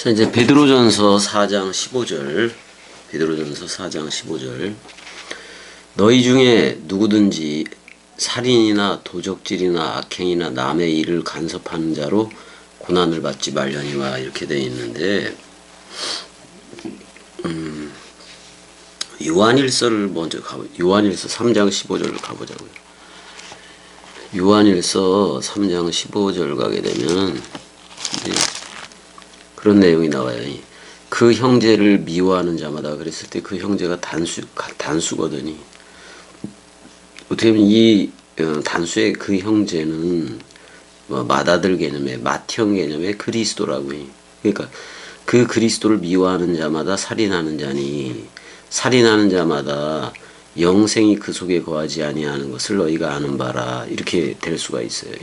자, 이제 베드로전서 4장 15절. 베드로전서 4장 15절. 너희 중에 누구든지 살인이나 도적질이나 악행이나 남의 일을 간섭하는 자로 고난을 받지 말려니와 이렇게 되어 있는데, 요한일서를 먼저 요한일서 3장 15절을 가보자고요. 요한일서 3장 15절 가게 되면 이제 그런 내용이 나와요. 그 형제를 미워하는 자마다 그랬을 때 그 형제가 단수거든요. 어떻게 보면 이 단수의 그 형제는 맏아들 개념의 맏형 개념의 그리스도라고요. 그러니까 그 그리스도를 미워하는 자마다 살인하는 자니, 살인하는 자마다 영생이 그 속에 거하지 아니하는 것을 너희가 아는 바라. 이렇게 될 수가 있어요.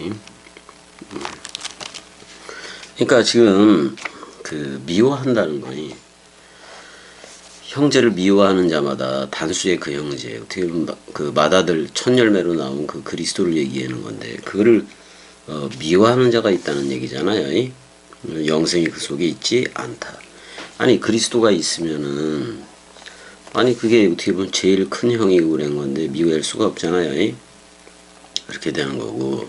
그러니까 지금 그 미워한다는 거니, 형제를 미워하는 자마다 단수의 그 형제, 어떻게 보면 그 맏아들 첫 열매로 나온 그 그리스도를 얘기하는 건데, 그거를 미워하는 자가 있다는 얘기잖아요. 영생이 그 속에 있지 않다. 아니 그리스도가 있으면은, 아니 그게 어떻게 보면 제일 큰 형이고 그런 건데 미워할 수가 없잖아요. 그렇게 되는 거고.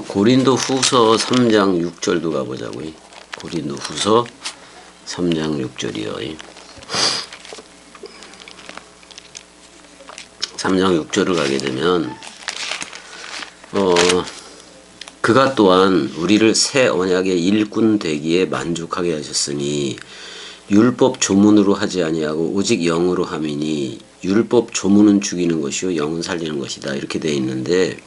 고린도 후서 3장 6절도 가보자고요. 고린도 후서 3장 6절이요. 3장 6절을 가게 되면 그가 또한 우리를 새 언약의 일꾼 되기에 만족하게 하셨으니 율법 조문으로 하지 아니하고 오직 영으로 함이니 율법 조문은 죽이는 것이요 영은 살리는 것이다. 이렇게 되어 있는데,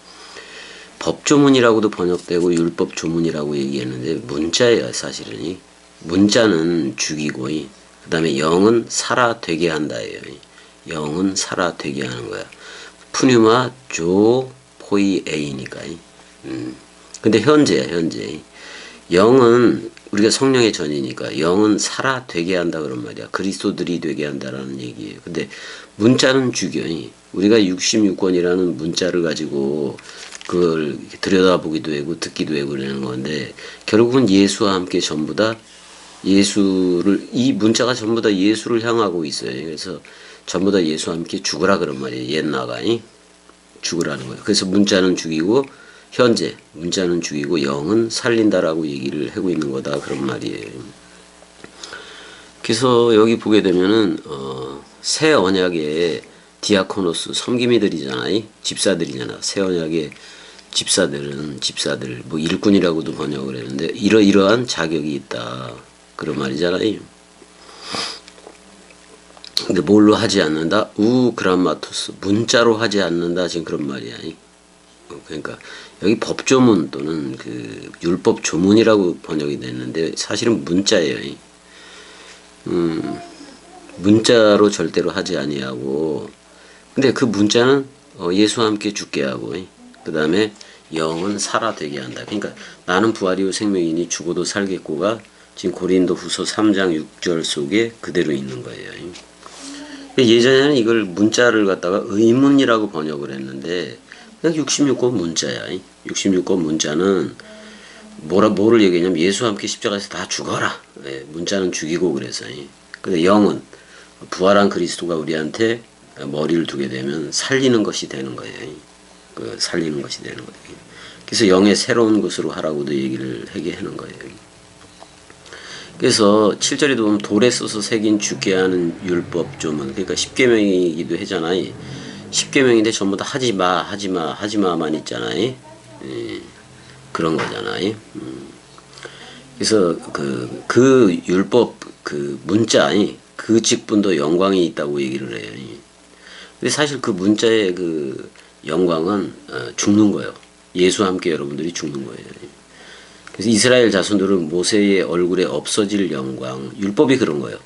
법조문이라고도 번역되고 율법 조문이라고 얘기했는데 문자예요. 사실은 문자는 죽이고 그 다음에 영은 살아 되게 한다예요. 영은 살아 되게 하는 거야. 푸뉴마 조 포이 에이니까. 근데 현재야. 현재 영은 우리가 성령의 전이니까 영은 살아 되게 한다 그런 말이야. 그리스도들이 되게 한다라는 얘기예요. 근데 문자는 죽여. 우리가 66권이라는 문자를 가지고 그걸 들여다보기도 하고 듣기도 하고 그러는 건데, 결국은 예수와 함께 전부 다 예수를, 이 문자가 전부 다 예수를 향하고 있어요. 그래서 전부 다 예수와 함께 죽으라 그런 말이에요. 옛나가 죽으라는 거예요. 그래서 문자는 죽이고, 현재 문자는 죽이고 영은 살린다라고 얘기를 하고 있는 거다 그런 말이에요. 그래서 여기 보게 되면은 새 언약의 디아코노스 섬기미들이잖아요. 집사들이잖아. 새 언약의 집사들 뭐 일꾼이라고도 번역을 했는데 이러이러한 자격이 있다 그런 말이잖아요. 근데 뭘로 하지 않는다? 그람마토스 문자로 하지 않는다 지금 그런 말이야. 그러니까 여기 법조문 또는 그 율법 조문이라고 번역이 됐는데 사실은 문자예요. 문자로 절대로 하지 아니하고, 근데 그 문자는 예수와 함께 죽게 하고 그 다음에 영은 살아 되게 한다. 그러니까 나는 부활이요 생명이니 죽어도 살겠고가 지금 고린도 후서 3장 6절 속에 그대로 있는 거예요. 예전에는 이걸 문자를 갖다가 의문이라고 번역을 했는데 그냥 66권 문자야. 66권 문자는 뭐를 얘기하냐면 예수와 함께 십자가에서 다 죽어라. 문자는 죽이고 그래서. 근데 영은 부활한 그리스도가 우리한테 머리를 두게 되면 살리는 것이 되는 거예요. 살리는 것이 되는 거예요. 그래서 영의 새로운 것으로 하라고도 얘기를 하게 하는 거예요. 그래서 7절에도 보면 돌에 써서 새긴 죽게 하는 율법 조문, 그러니까 10계명이기도 하잖아요. 10계명인데 전부 다 하지마만 있잖아요. 그런 거잖아요. 그래서 그 율법 그 문자 그 직분도 영광이 있다고 얘기를 해요. 근데 사실 그 문자의 그 영광은 죽는 거예요. 예수와 함께 여러분들이 죽는 거예요. 그래서 이스라엘 자손들은 모세의 얼굴에 없어질 영광, 율법이 그런 거예요.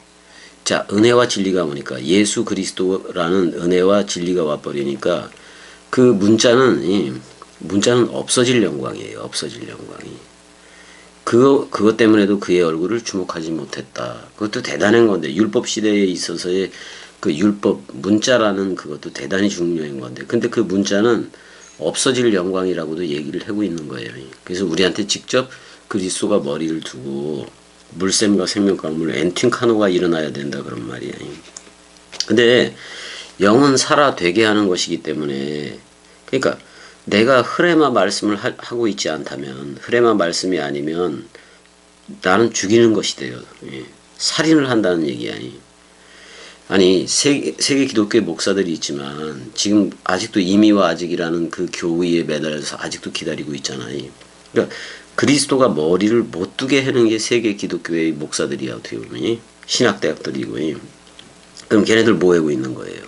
자, 은혜와 진리가 오니까 예수 그리스도라는 은혜와 진리가 와버리니까 그 문자는 없어질 영광이에요. 없어질 영광이. 그것 때문에도 그의 얼굴을 주목하지 못했다. 그것도 대단한 건데, 율법 시대에 있어서의 그 율법 문자라는 그것도 대단히 중요한 건데, 근데 그 문자는 없어질 영광이라고도 얘기를 하고 있는 거예요. 그래서 우리한테 직접 그리스도가 머리를 두고 물샘과 생명가물 엔틴카노가 일어나야 된다 그런 말이야. 근데 영은 살아되게 하는 것이기 때문에, 그러니까 내가 흐레마 말씀을 하고 있지 않다면, 흐레마 말씀이 아니면 나는 죽이는 것이 돼요. 예. 살인을 한다는 얘기야. 아니 세계 기독교의 목사들이 있지만 지금 아직도 이미와 아직이라는 그 교의에 매달려서 아직도 기다리고 있잖아요. 그러니까 그리스도가 머리를 못 두게 하는 게 세계 기독교의 목사들이야. 어떻게 보면 신학대학들이고. 그럼 걔네들 뭐 하고 있는 거예요?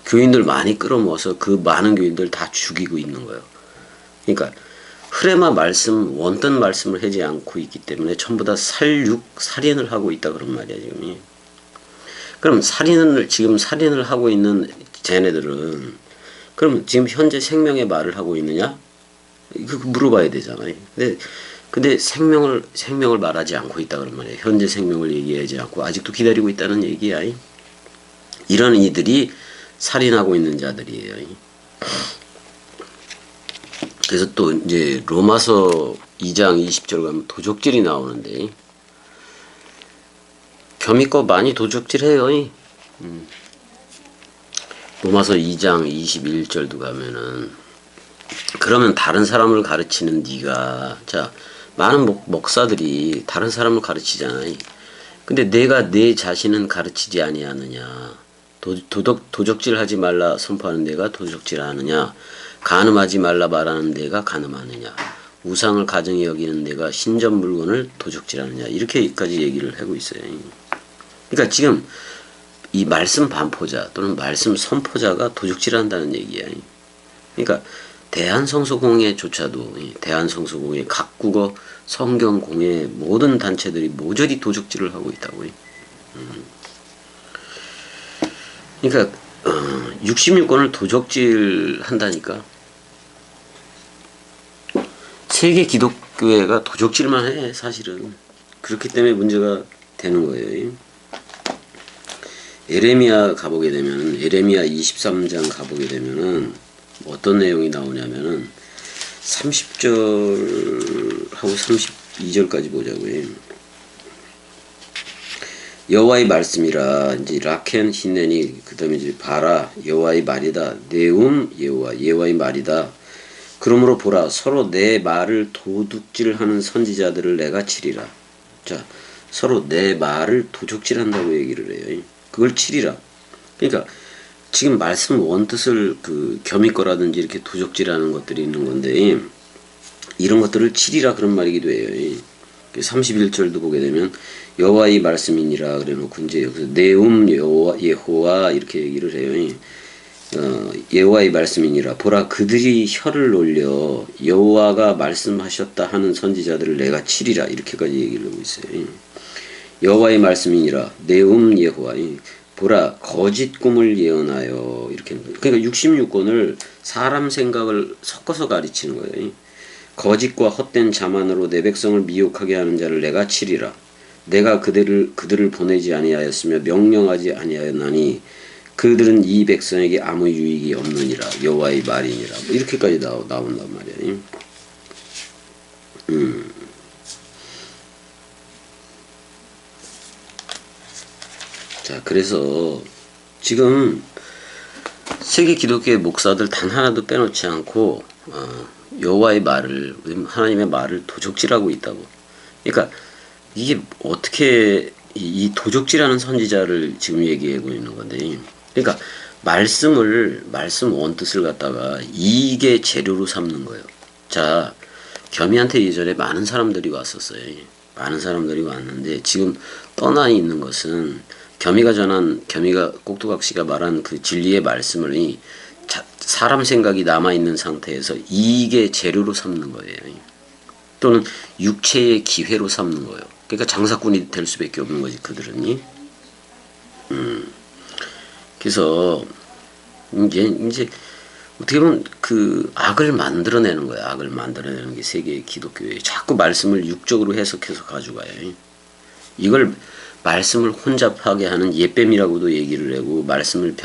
교인들 많이 끌어모아서 그 많은 교인들 다 죽이고 있는 거예요. 그러니까 흐레마 말씀, 원던 말씀을 하지 않고 있기 때문에 전부 다 살인을 하고 있다 그런 말이야 지금. 그럼 지금 살인을 하고 있는 쟤네들은 그럼 지금 현재 생명의 말을 하고 있느냐? 이거 물어봐야 되잖아요. 근데 생명을 말하지 않고 있다 그런 말이에요. 현재 생명을 얘기하지 않고 아직도 기다리고 있다는 얘기야. 이런 이들이 살인하고 있는 자들이에요. 그래서 또 이제 로마서 2장 20절 가면 도적질이 나오는데 겸이껏 많이 도적질해요. 로마서 2장 21절도 가면은 그러면 다른 사람을 가르치는 네가 자 많은 목사들이 다른 사람을 가르치잖아요. 근데 내가 내 자신은 가르치지 아니하느냐. 도적질하지 말라 선포하는 내가 도적질하느냐. 간음하지 말라 말하는 내가 간음하느냐. 우상을 가정히 여기는 내가 신전 물건을 도적질하느냐. 이렇게까지 얘기를 하고 있어요. 그러니까 지금 이 말씀 반포자 또는 말씀 선포자가 도적질한다는 얘기야. 그러니까 대한성서공회조차도 대한성서공회 각국어 성경공회 모든 단체들이 모조리 도적질을 하고 있다고. 그러니까 66권을 도적질한다니까. 세계 기독교회가 도적질만 해 사실은. 그렇기 때문에 문제가 되는 거예요. 에레미야 가보게 되면은 에레미야 23장 가보게 되면은 어떤 내용이 나오냐면은 30절하고 32절까지 보자고요. 여호와의 말씀이라 이제 라켄 히네니 그다음에 이제 바라 여호와의 말이다. 네움 여호와의 말이다. 그러므로 보라 서로 내 말을 도둑질하는 선지자들을 내가 치리라. 자 서로 내 말을 도둑질한다고 얘기를 해요. 그걸 치리라. 그러니까 지금 말씀 원뜻을 그 겸이거라든지 이렇게 도적질하는 것들이 있는 건데 이런 것들을 치리라 그런 말이기도 해요. 31절도 보게 되면 여호와의 말씀이니라 그래놓고 이제 여기서 네움 여호와 이렇게 얘기를 해요. 여호와의 말씀이니라 보라 그들이 혀를 놀려 여호와가 말씀하셨다 하는 선지자들을 내가 치리라 이렇게까지 얘기를 하고 있어요. 여호와의 말씀이니라 네움 여호와 보라 거짓 꿈을 예언하여 이렇게 그러니까 66권을 사람 생각을 섞어서 가르치는 거예요. 거짓과 헛된 자만으로 내 백성을 미혹하게 하는 자를 내가 치리라. 내가 그들을 보내지 아니하였으며 명령하지 아니하였나니 그들은 이 백성에게 아무 유익이 없느니라. 여호와의 말이니라. 뭐 이렇게까지 나온단 말이에요. 자, 그래서 지금 세계 기독교의 목사들 단 하나도 빼놓지 않고 여호와의 말을 하나님의 말을 도적질하고 있다고. 그러니까 이게 어떻게 이 도적질하는 선지자를 지금 얘기하고 있는 건데, 그러니까 말씀 원뜻을 갖다가 이익의 재료로 삼는 거예요. 자, 겸이한테 예전에 많은 사람들이 왔었어요. 많은 사람들이 왔는데 지금 떠나 있는 것은 겸이가 꼭두각시가 말한 그 진리의 말씀을 사람 생각이 남아있는 상태에서 이익의 재료로 삼는 거예요. 또는 육체의 기회로 삼는 거예요. 그러니까 장사꾼이 될 수밖에 없는 거지, 그들은. 그래서, 이제, 어떻게 보면 그 악을 만들어내는 거예요. 악을 만들어내는 게 세계 기독교에. 자꾸 말씀을 육적으로 해석해서 가져가요. 이걸 말씀을 혼잡하게 하는 예뱀이라고도 얘기를 하고, 말씀을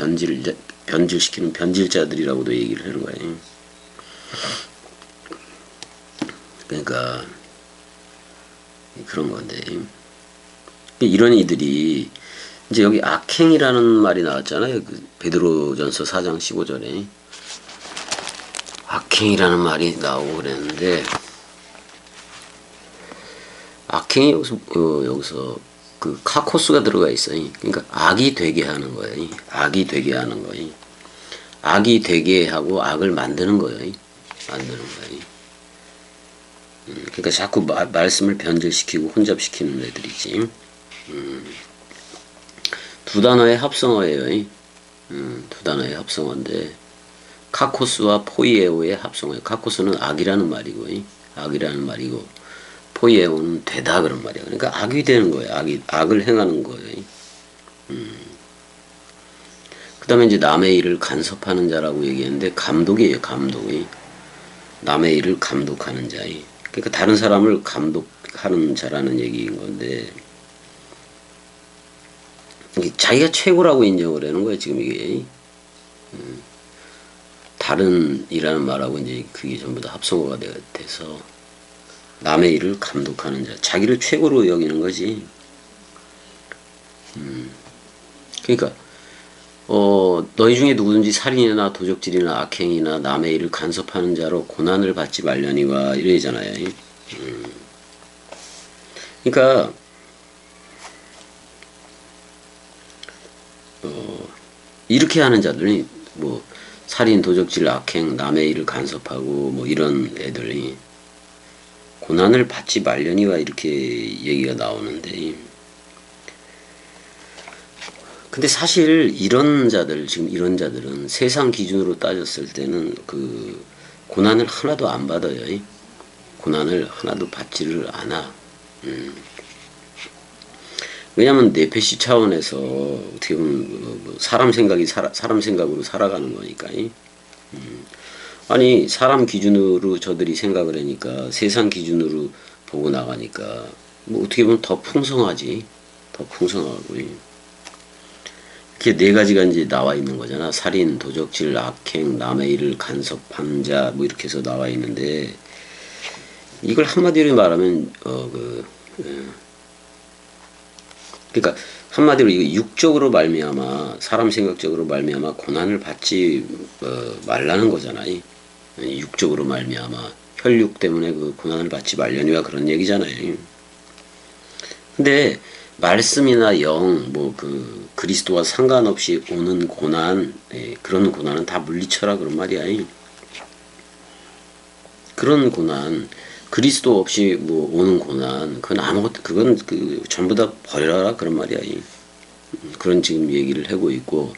변질시키는 변질자들이라고도 얘기를 하는 거예요. 그러니까 그런 건데 이런 이들이 이제 여기 악행이라는 말이 나왔잖아요. 그 베드로전서 4장 15절에 악행이라는 말이 나오고 그랬는데 악행이 여기서 그 카코스가 들어가 있어요. 그러니까 악이 되게 하는 거예요. 악이 되게 하는 거예요. 악이 되게 하고 악을 만드는 거예요. 만드는 거예요. 그러니까 자꾸 말씀을 변질시키고 혼잡시키는 애들이지. 두 단어의 합성어예요. 두 단어의 합성어인데 카코스와 포이에오의 합성어예요. 카코스는 악이라는 말이고, 악이라는 말이고, 포이에오는 되다 그런 말이야. 그러니까 악이 되는 거예요. 악을 행하는 거예요. 그 다음에 이제 남의 일을 간섭하는 자라고 얘기했는데 감독이에요. 감독이. 남의 일을 감독하는 자. 그러니까 다른 사람을 감독하는 자라는 얘기인 건데 자기가 최고라고 인정을 하는 거예요. 지금 이게 다른 이라는 말하고 이제 그게 전부 다 합성어가 돼서 남의 일을 감독하는 자, 자기를 최고로 여기는 거지. 그러니까 너희 중에 누구든지 살인이나 도적질이나 악행이나 남의 일을 간섭하는 자로 고난을 받지 말려니와 이러잖아요. 그러니까 이렇게 하는 자들이 뭐 살인, 도적질, 악행, 남의 일을 간섭하고 뭐 이런 애들이 고난을 받지 말려니와 이렇게 얘기가 나오는데 근데 사실 이런 자들, 지금 이런 자들은 세상 기준으로 따졌을 때는 그 고난을 하나도 안 받아요. 고난을 하나도 받지를 않아. 왜냐면 네페시 차원에서 어떻게 보면 사람 생각으로 살아가는 거니까. 아니 사람 기준으로 저들이 생각을 하니까 세상 기준으로 보고 나가니까 뭐 어떻게 보면 더 풍성하지. 더 풍성하고. 이렇게 네 가지가 이제 나와 있는 거잖아. 살인, 도적질, 악행, 남의 일을 간섭한 자, 뭐 이렇게 해서 나와 있는데, 이걸 한마디로 말하면, 그러니까 한마디로 이거 육적으로 말미암아, 사람 생각적으로 말미암아 고난을 받지 말라는 거잖아요. 육적으로 말미암아 혈육 때문에 그 고난을 받지 말려니와 그런 얘기잖아요. 근데 말씀이나 영, 뭐 그리스도와 상관없이 오는 고난, 그런 고난은 다 물리쳐라 그런 말이야. 그런 고난, 그리스도 없이 뭐 오는 고난, 그건 전부 다 버려라 그런 말이야. 그런 지금 얘기를 하고 있고,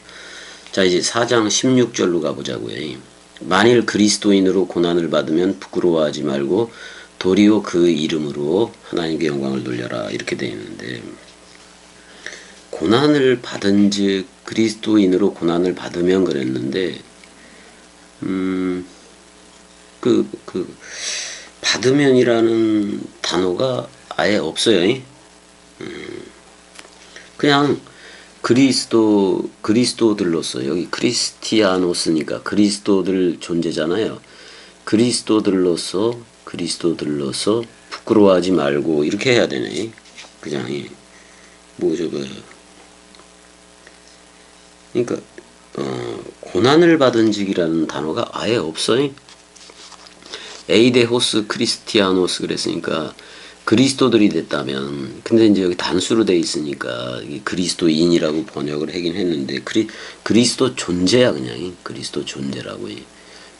자 이제 4장 16절로 가보자고요. 만일 그리스도인으로 고난을 받으면 부끄러워하지 말고 도리어 그 이름으로 하나님께 영광을 돌려라 이렇게 되어 있는데 고난을 받은즉 그리스도인으로 고난을 받으면 그랬는데 받으면이라는 단어가 아예 없어요. 그냥 그리스도들로서 여기 크리스티아노스니까 그리스도들 존재잖아요. 그리스도들로서 부끄러워하지 말고 이렇게 해야 되네. 그냥 그러니까 고난을 받은직이라는 단어가 아예 없어요. 에이데호스 크리스티아노스 그랬으니까 그리스도들이 됐다면 근데 이제 여기 단수로 돼 있으니까 그리스도인이라고 번역을 하긴 했는데 그리스도 존재야 그냥 그리스도 존재라고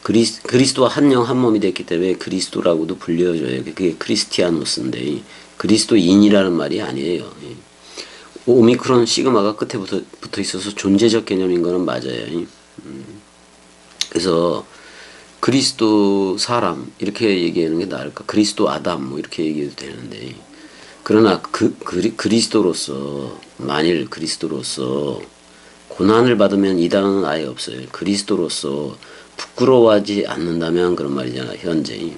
그리스도와 한 영 한 몸이 됐기 때문에 그리스도라고도 불려져요. 그게 크리스티아노스인데 그리스도인이라는 말이 아니에요. 오미크론 시그마가 끝에 붙어 있어서 존재적 개념인 거는 맞아요. 그래서 그리스도 사람 이렇게 얘기하는 게 나을까? 그리스도 아담 뭐 이렇게 얘기해도 되는데 그러나 그리스도로서 만일 그리스도로서 고난을 받으면 이 단어는 아예 없어요. 그리스도로서 부끄러워하지 않는다면 그런 말이잖아. 현재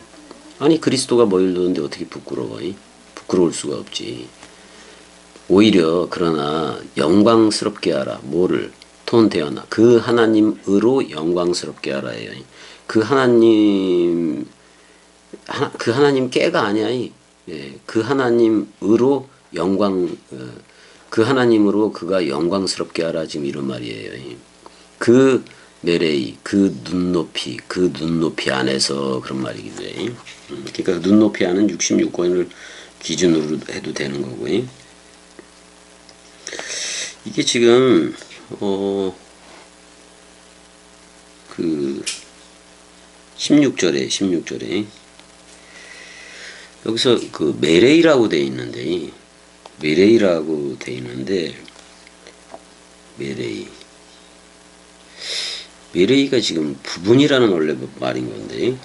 아니 그리스도가 뭐 이러는데 어떻게 부끄러워? 부끄러울 수가 없지. 오히려 그러나 영광스럽게 하라. 뭐를? 톤 대하나. 그 하나님으로 영광스럽게 하라예요. 그 하나님 깨가 아니야. 그 하나님으로 영광 그 하나님으로 그가 영광스럽게 하라 지금 이런 말이에요. 그 메레이, 그 눈높이 안에서 그런 말이기도 해. 그러니까 그 눈높이 안은 66권을 기준으로 해도 되는 거고요. 이게 지금 그 16절에 여기서 그 메레이라고 돼 있는데 메레이가 지금 부분이라는 원래 말인 건데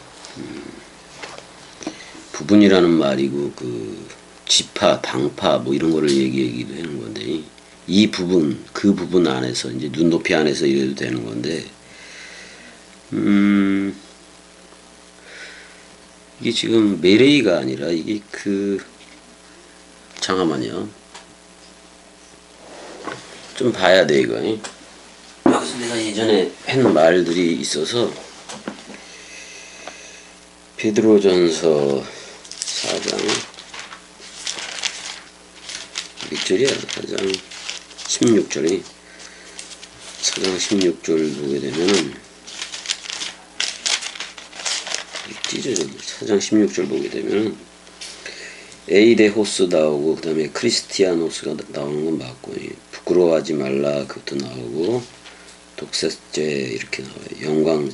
부분이라는 말이고 그 지파, 당파 뭐 이런 거를 얘기하기도 하는 건데 이 부분, 그 부분 안에서 이제 눈높이 안에서 이래도 되는 건데 이게 지금 메레이가 아니라 이게 잠깐만요. 좀 봐야 돼 이거. 여기서 내가 예전에 한 말들이 있어서 베드로전서 4장 몇 절이야? 4장 16절이 4장 16절 보게 되면은 찢어져. 4장 16절 보게 되면은 에이데호스 나오고 그 다음에 크리스티아노스가 나오는 건 맞고 부끄러워하지 말라 그것도 나오고 독세죄 이렇게 나와요. 영광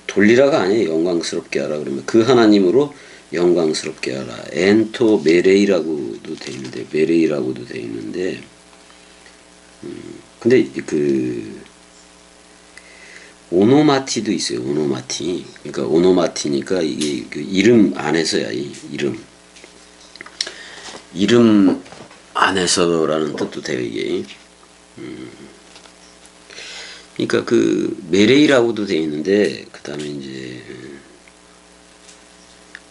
돌리라가 아니에요. 영광스럽게 하라 그러면 그 하나님으로 영광스럽게 하라. 엔토 메레이라고도 돼 있는데 근데 그 오노마티도 있어요. 오노마티. 그러니까 오노마티니까 이게 그 이름 안에서야 이 이름 안에서라는 뜻도 돼요 이게. 그러니까 그 메레이라고도 돼 있는데 그 다음에 이제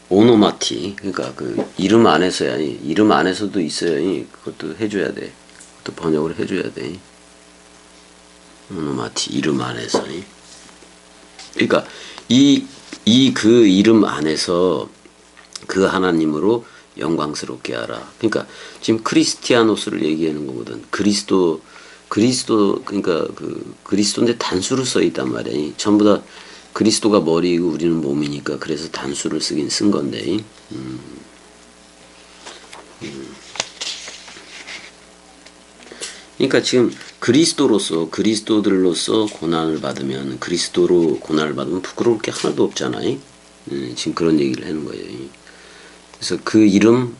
오노마티 그러니까 그 이름 안에서야 이름 안에서도 있어요. 그것도 해줘야 돼. 그것도 번역을 해줘야 돼. 오노마티 이름 안에서. 그러니까 그 이름 안에서 그 하나님으로 영광스럽게 하라. 그러니까 지금 크리스티아노스를 얘기하는 거거든. 그리스도 그러니까 그 그리스도인데 단수로 써 있단 말이야. 전부 다 그리스도가 머리이고 우리는 몸이니까 그래서 단수를 쓴 건데. 그러니까 지금 그리스도들로서 고난을 받으면 그리스도로 고난을 받으면 부끄러울 게 하나도 없잖아요. 지금 그런 얘기를 하는 거예요. 그래서 그 이름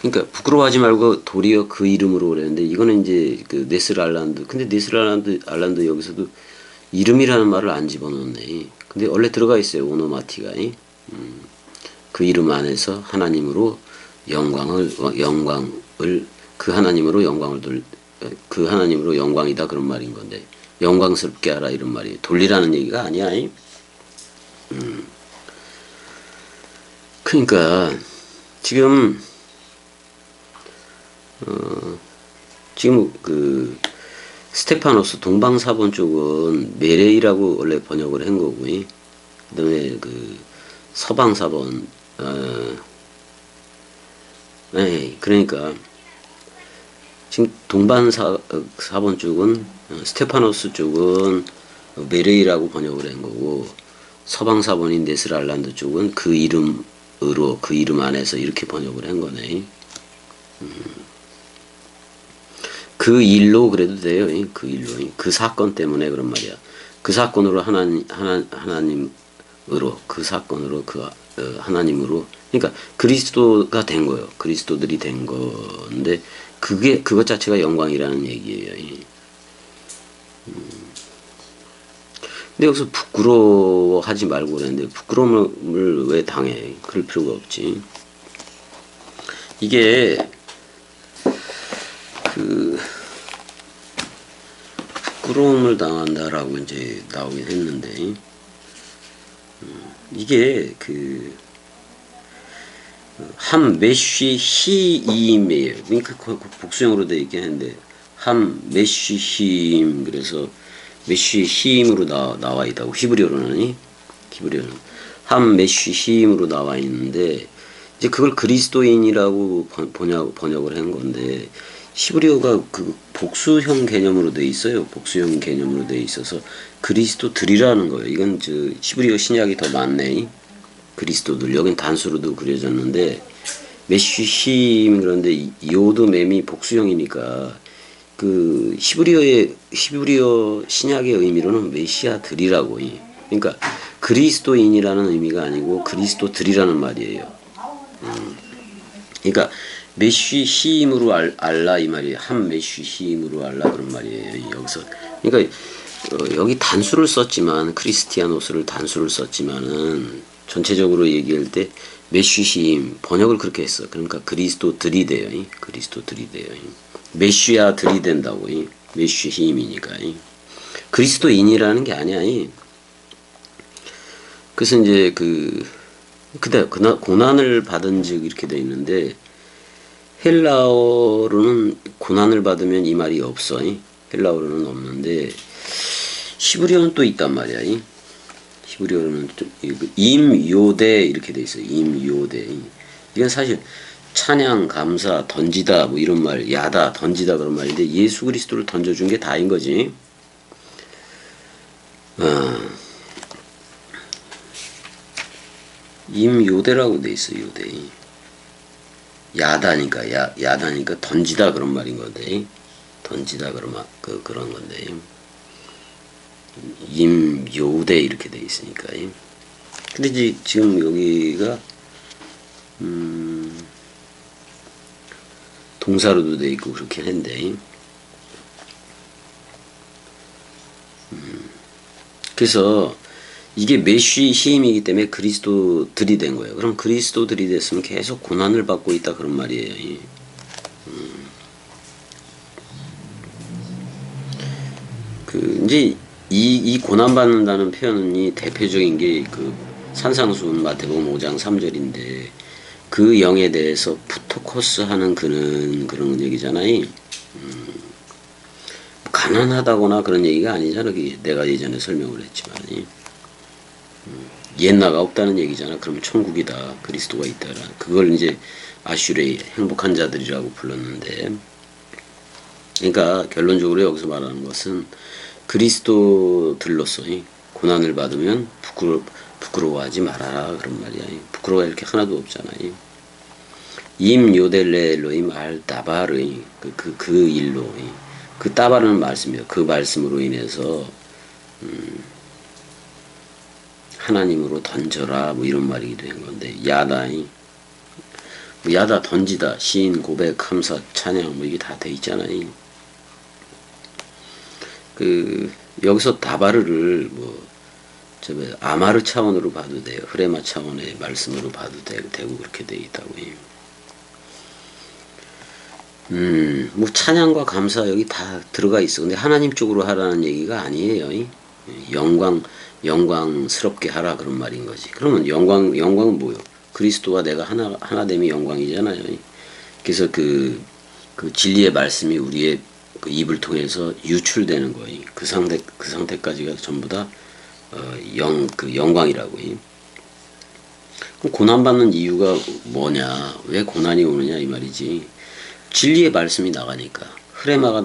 그러니까 부끄러워하지 말고 도리어 그 이름으로 그랬는데 이거는 이제 그 네스랄란드 근데 네스랄란드 여기서도 이름이라는 말을 안 집어넣네. 근데 원래 들어가 있어요. 오노마티가. 그 이름 안에서 하나님으로 영광을 그 하나님으로 그 하나님으로 영광이다 그런 말인 건데 영광스럽게 하라 이런 말이에요. 돌리라는 얘기가 아니야. 그러니까 지금 그 스테파노스 동방사본 쪽은 메레이라고 원래 번역을 한 거고 그다음에 그 서방사본 그러니까 지금 동방사본 쪽은 스테파노스 쪽은 메레이라고 번역을 한 거고 서방사본인 네스랄란드 쪽은 그 이름으로 그 이름 안에서 이렇게 번역을 한 거네. 그 일로 그래도 돼요. 그 일로 그 사건 때문에 그런 말이야. 그 사건으로 하나님으로 그 사건으로 그 하나님으로 그러니까 그리스도가 된 거예요. 그리스도들이 된 건데 그것 자체가 영광이라는 얘기예요. 근데 여기서 부끄러워하지 말고 그랬는데 부끄러움을 왜 당해? 그럴 필요가 없지. 이게 그 부끄러움을 당한다라고 이제 나오긴 했는데 이게 그 함 메쉬 히임이에요. 그러니까 복수형으로 돼 있긴 한데 함 메쉬 히임 그래서 메쉬 히임으로 나와 있다고 히브리어로는 함 메쉬 히임으로 나와 있는데 이제 그걸 그리스도인이라고 번역을 한 건데, 히브리어가 그 복수형 개념으로 돼 있어요. 복수형 개념으로 돼 있어서 그리스도들이라는 거예요. 이건 저 히브리어 신약이 더 많네. 그리스도들. 여긴 단수로도 그려졌는데, 메쉬힘, 그런데 요드 맴이 복수형이니까 그 히브리어 신약의 의미로는 메시아들이라고. 그러니까 그리스도인이라는 의미가 아니고 그리스도들이라는 말이에요. 그러니까 메쉬힘으로 알라 이 말이에요. 한 메쉬힘으로 알라 그런 말이에요. 여기서 그러니까 여기 단수를 썼지만, 크리스티아노스를 단수를 썼지만은 전체적으로 얘기할 때 메쉬힘 번역을 그렇게 했어. 그러니까 그리스도들이 돼요. 그리스도들이 돼요. 메시아들이 된다고. 메쉬힘이니까. 그리스도인이라는 게 아니야. 그래서 이제 그때 고난을 받은즉 이렇게 돼 있는데, 헬라어로는 고난을 받으면 이 말이 없어. 헬라어로는 없는데 히브리어는 또 있단 말이야. 히브리어로는 임요대 이렇게 돼 있어. 임요대. 이건 사실 찬양, 감사, 던지다 뭐 이런 말, 야다, 던지다 그런 말인데, 예수 그리스도를 던져준 게 다인 거지. 임요대라고 돼 있어. 요대. 야다니까, 야다니까 던지다 그런 말인 건데, 던지다 그런 건데, 임요대 이렇게 돼 있으니까. 근데 이제 지금 여기가 동사로도 돼 있고 그렇게 했는데, 그래서 이게 메쉬힘이기 때문에 그리스도들이 된 거예요. 그럼 그리스도들이 됐으면 계속 고난을 받고 있다 그런 말이에요. 이제 이 고난 받는다는 표현이 대표적인 게 그 산상수훈 마태복음 5장 3절인데, 그 영에 대해서 푸토코스 하는 그런 얘기잖아요. 가난하다거나 그런 얘기가 아니잖아. 내가 예전에 설명을 했지만. 옛나가 없다는 얘기잖아. 그럼 천국이다. 그리스도가 있다라. 그걸 이제 아슈레의 행복한 자들이라고 불렀는데, 그러니까 결론적으로 여기서 말하는 것은 그리스도들로서 고난을 받으면 부끄러워하지 말아라 그런 말이야. 부끄러워할 게 하나도 없잖아요. 임 요델레 엘로임 알 다바르이 그 일로, 그 따바르는 말씀이에요. 그 말씀으로 인해서 하나님으로 던져라 뭐 이런 말이기도 한 건데, 야다이 뭐 야다 던지다, 시인, 고백, 감사, 찬양 뭐 이게 다 돼 있잖아요. 여기서 다바르를 아마르 차원으로 봐도 돼요. 흐레마 차원의 말씀으로 봐도 되고 그렇게 돼 있다고 해요. 뭐 찬양과 감사 여기 다 들어가 있어. 근데 하나님 쪽으로 하라는 얘기가 아니에요. 영광스럽게 하라 그런 말인 거지. 그러면 영광은 뭐요? 그리스도와 내가 하나됨이 영광이잖아요. 그래서 그 진리의 말씀이 우리의 그 입을 통해서 유출되는 거예요. 그 상태까지가 전부 다 영광이라고. 그럼 고난받는 이유가 뭐냐? 왜 고난이 오느냐 이 말이지. 진리의 말씀이 나가니까, 흐레마가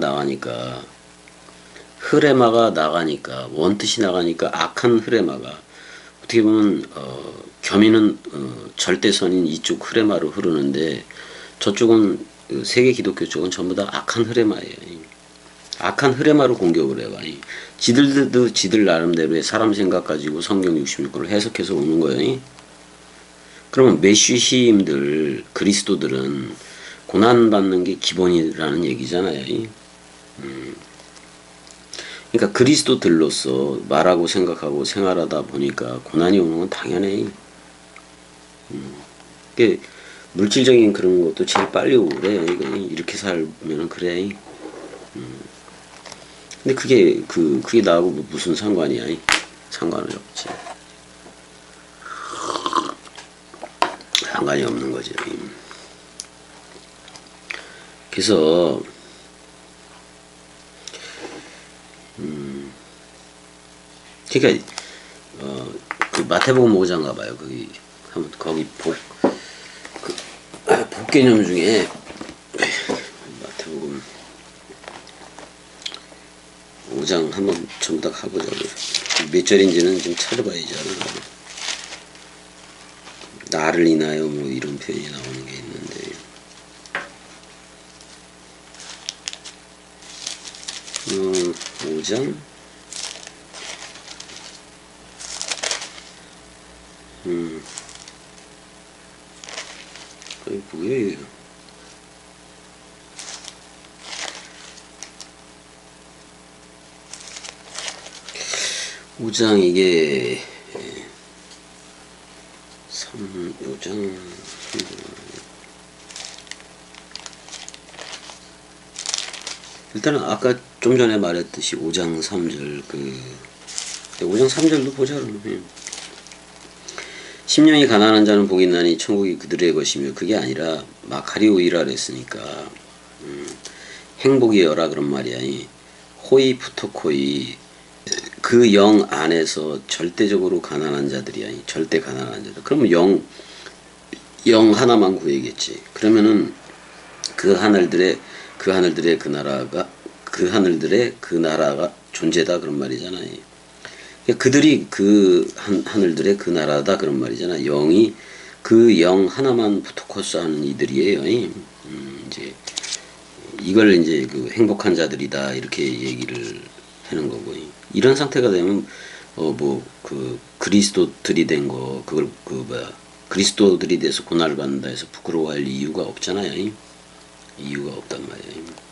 나가니까, 원뜻이 나가니까 악한 흐레마가 어떻게 보면 겸이는 절대선인 이쪽 흐레마로 흐르는데, 저쪽은 세계 기독교 쪽은 전부 다 악한 흐레마예요. 악한 흐레마로 공격을 해와. 지들도 지들 나름대로의 사람 생각 가지고 성경 66권을 해석해서 오는 거예요. 그러면 메쉬힘들, 그리스도들은 고난받는 게 기본이라는 얘기잖아요. 그러니까 그리스도들로서 말하고 생각하고 생활하다 보니까 고난이 오는 건 당연해. 물질적인 그런 것도 제일 빨리 오래. 이렇게 살면 그래. 근데 그게 나하고 무슨 상관이야? 상관은 없지. 상관이 없는 거지. 그래서 그러니까 그 마태복음 5장 가봐요. 거기 법개념 중에 마태복음 5장 한번 전부 다 가보자고요. 몇 절인지는 좀 찾아봐야지. 나를 인하여 뭐 이런 표현이 나오는 게 있는데 5장 아니 뭐예요? 5장 이게 5장 일단은 아까 좀 전에 말했듯이 5장 3절 5장 3절도 보자 그러면 10년이 가난한 자는 복이 있나니 천국이 그들의 것이며 그게 아니라 마카리오이라 그랬으니까 행복이여라 그런 말이야. 호이 푸토코이 그 영 안에서 절대적으로 가난한 자들이야. 절대 가난한 자들. 그러면 영 하나만 구해야겠지. 그러면은 그 하늘들의 그 나라가 존재다 그런 말이잖아. 그들이 그 하늘들의 그 나라다 그런 말이잖아. 영이 그 영 하나만 포토코스 하는 이들이에요. 이제 이걸 이제 그 행복한 자들이다 이렇게 얘기를 하는 거고. 이런 상태가 되면 그리스도들이 된 거 그걸 그리스도들이 돼서 고난을 받는다 해서 부끄러워할 이유가 없잖아요. 이유가 없단 말이에요.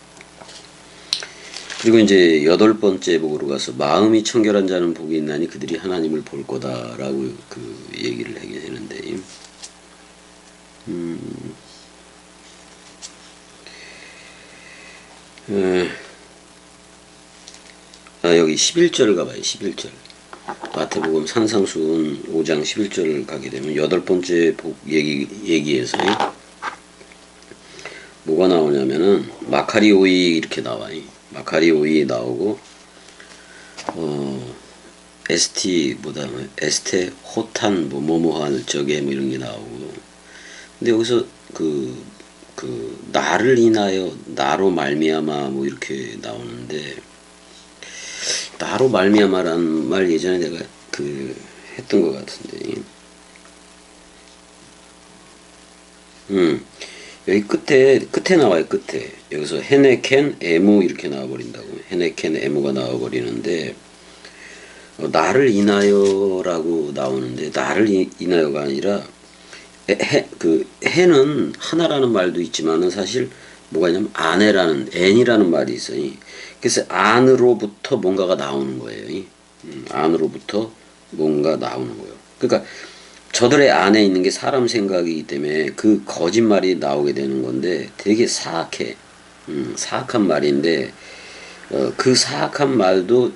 그리고 이제 8번째 복으로 가서 마음이 청결한 자는 복이 있나니 그들이 하나님을 볼 거다라고 그 얘기를 하게 되는데 여기 11절 가봐요. 11절 마태복음 산상수훈 5장 11절을 가게 되면 8번째 복 얘기에서 뭐가 나오냐면은 마카리오이 이렇게 나와요. 마카리오이 나오고 에스테 호탄 뭐뭐할 적에 뭐 이런 게 나오고 근데 여기서 그 나를 인하여 나로 말미암아 뭐 이렇게 나오는데 나로 말미암아라는 말 예전에 내가 했던 것 같은데 여기 끝에 나와요. 끝에 여기서 헤네켄 에무 이렇게 나와버린다고. 헤네켄 에무가 나와버리는데 나를 인하여라고 나오는데 나를 인하여가 아니라 해는 하나라는 말도 있지만은 사실 뭐가 있냐면 아내라는 N이라는 말이 있어요. 그래서 안으로부터 뭔가가 나오는 거예요. 안으로부터 뭔가 나오는 거예요. 그러니까 저들의 안에 있는 게 사람 생각이기 때문에 그 거짓말이 나오게 되는 건데 되게 사악해. 사악한 말인데 그 사악한 말도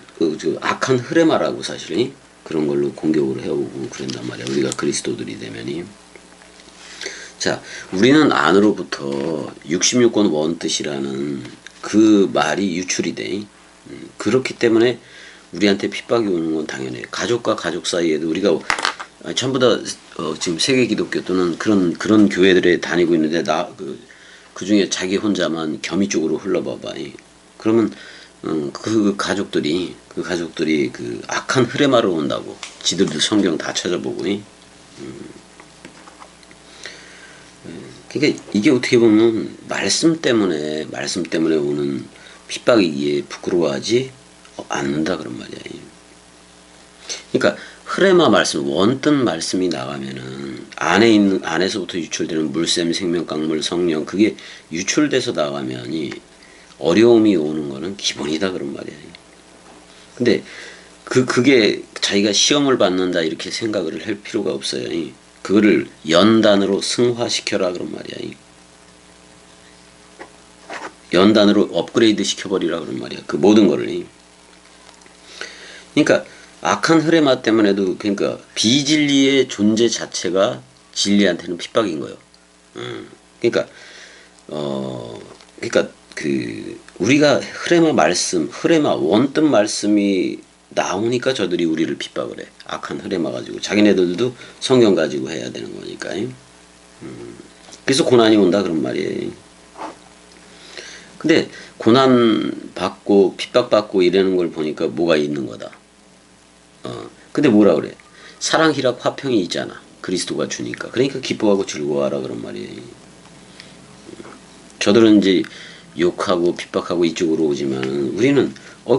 악한 흐레마라고 사실 그런 걸로 공격을 해오고 그런단 말이야. 우리가 그리스도들이 되면이. 자, 우리는 안으로부터 66권 원뜻이라는 그 말이 유출이 돼. 그렇기 때문에 우리한테 핍박이 오는 건 당연해. 가족과 가족 사이에도 우리가 전부 다 지금 세계 기독교 또는 그런 교회들에 다니고 있는데 그 중에 자기 혼자만 겸이 쪽으로 흘러봐봐. 그러면 그 가족들이 그 악한 흐레마로 온다고. 지들도 성경 다 찾아보고. 그러니까 이게 어떻게 보면 말씀 때문에 오는 핍박이기에 부끄러워하지 않는다 그런 말이야. 그러니까 흐레마 말씀, 원뜻 말씀이 나가면은 안에서부터 유출되는 물샘, 생명강물, 성령 그게 유출돼서 나가면이 어려움이 오는 거는 기본이다 그런 말이야. 근데 그게 자기가 시험을 받는다 이렇게 생각을 할 필요가 없어요. 그거를 연단으로 승화시켜라 그런 말이야. 연단으로 업그레이드 시켜버리라 그런 말이야. 그 모든 거를. 그러니까 악한 흐레마 때문에도 그러니까 비진리의 존재 자체가 진리한테는 핍박인 거예요. 그러니까 우리가 흐레마 원뜻 말씀이 나오니까 저들이 우리를 핍박을 해. 악한 흐레마 가지고 자기네들도 성경 가지고 해야 되는 거니까. 그래서 고난이 온다 그런 말이에요. 근데 고난 받고 핍박받고 이러는 걸 보니까 뭐가 있는 거다. 근데 뭐라 그래? 사랑, 희락, 화평이 있잖아. 그리스도가 주니까. 그러니까 기뻐하고 즐거워하라 그런 말이에요. 저들은 이제 욕하고 핍박하고 이쪽으로 오지만 우리는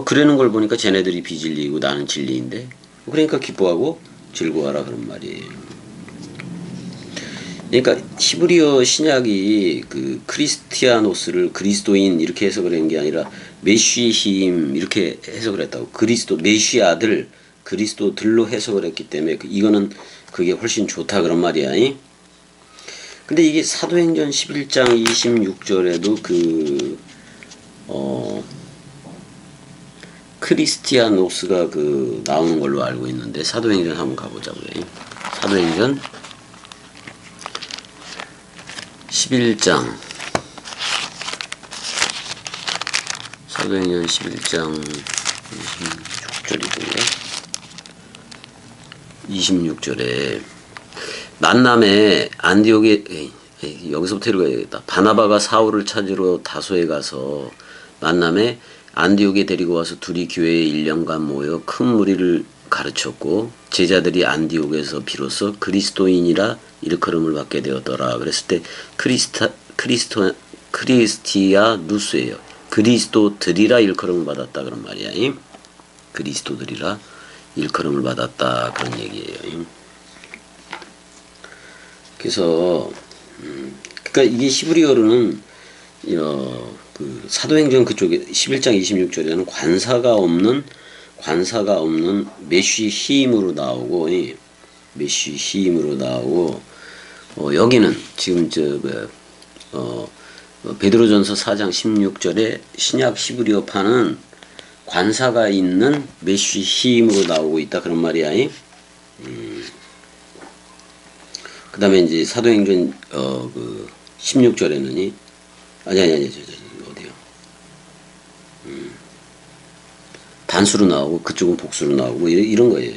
그러는 걸 보니까 쟤네들이 비진리고 나는 진리인데 그러니까 기뻐하고 즐거워하라 그런 말이에요. 그러니까 히브리어 신약이 그 크리스티아노스를 그리스도인 이렇게 해석을 한 게 아니라 메시힘 이렇게 해석을 했다고. 그리스도 메시아들 그리스도들로 해석을 했기 때문에 이거는 그게 훨씬 좋다 그런 말이야. 근데 이게 사도행전 11장 26절에도 크리스티아노스가 나오는 걸로 알고 있는데 사도행전 한번 가보자고요. 사도행전 11장 사도행전 11장 26절에 만남에 안디옥에 여기서부터 읽어야겠다. 바나바가 사울을 찾으러 다소에 가서 만남에 안디옥에 데리고 와서 둘이 교회에 1년간 모여 큰 무리를 가르쳤고 제자들이 안디옥에서 비로소 그리스도인이라 일컬음을 받게 되었더라. 그랬을 때 크리스티아 누스예요. 그리스도들이라 일컬음을 받았다 그런 말이야. 그리스도들이라 일컬음을 받았다 그런 얘기예요. 그래서 그러니까 이게 히브리어로는 그 사도행전 그쪽에 11장 26절에는 관사가 없는 메쉬 힘으로 나오고 메쉬 힘으로 나오고 여기는 지금 베드로전서 4장 16절에 신약 히브리어판은 관사가 있는 메쉬 힘으로 나오고 있다 그런 말이야. 그 다음에 이제 사도행전 16절에는 아니 어디요? 단수로 나오고 그쪽은 복수로 나오고 이런 거예요.